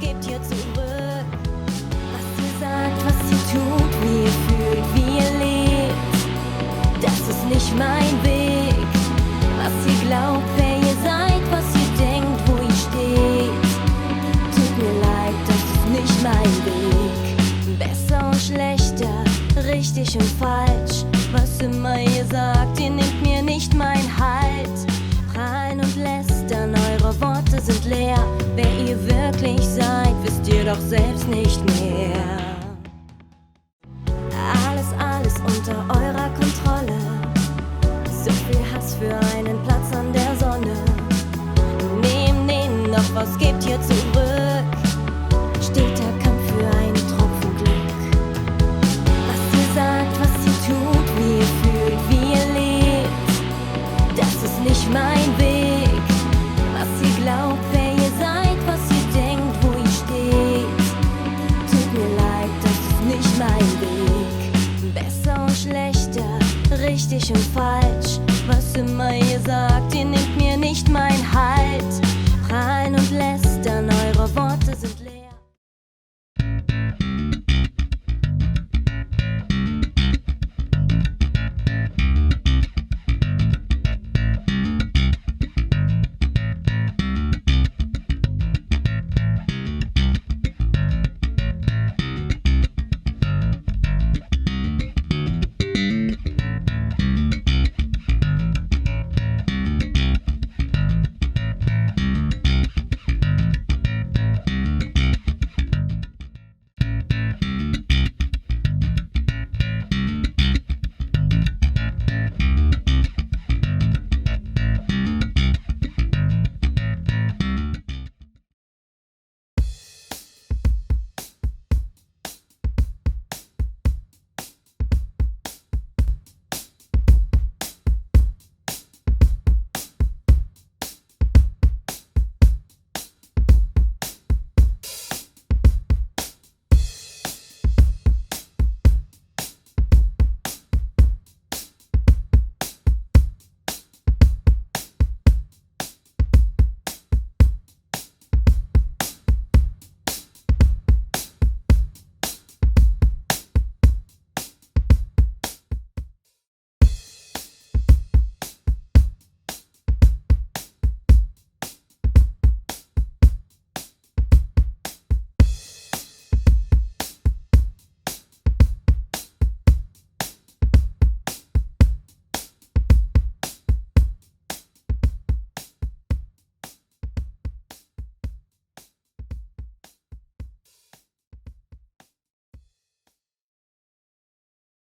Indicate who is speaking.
Speaker 1: gebt ihr zurück. Was ihr sagt, was ihr tut, wie ihr fühlt, wie ihr lebt, das ist nicht mein Weg. Was ihr glaubt, wer ihr seid, was ihr denkt, wo ihr steht, tut mir leid, das ist nicht mein Weg. Besser und schlechter, richtig und falsch, was immer ihr sagt, ihr nehmt mir nicht mein Halt. Prahlen und lästern, eure Worte sind leer. Wer ihr wirklich seid, wisst ihr doch selbst nicht mehr. Alles unter eurer Kontrolle. So viel Hass für einen Platz an der Sonne. Nehmen noch was gebt ihr zurück. Steter Kampf für einen Tropfen Glück. Was ihr sagt, was ihr tut, wie ihr fühlt, wie ihr lebt, das ist nicht mein Weg. Was ihr glaubt, wer ihr seid, was ihr denkt, wo ihr steht, tut mir leid, das ist nicht mein Weg. Besser und schlechter, richtig und falsch, was immer ihr sagt,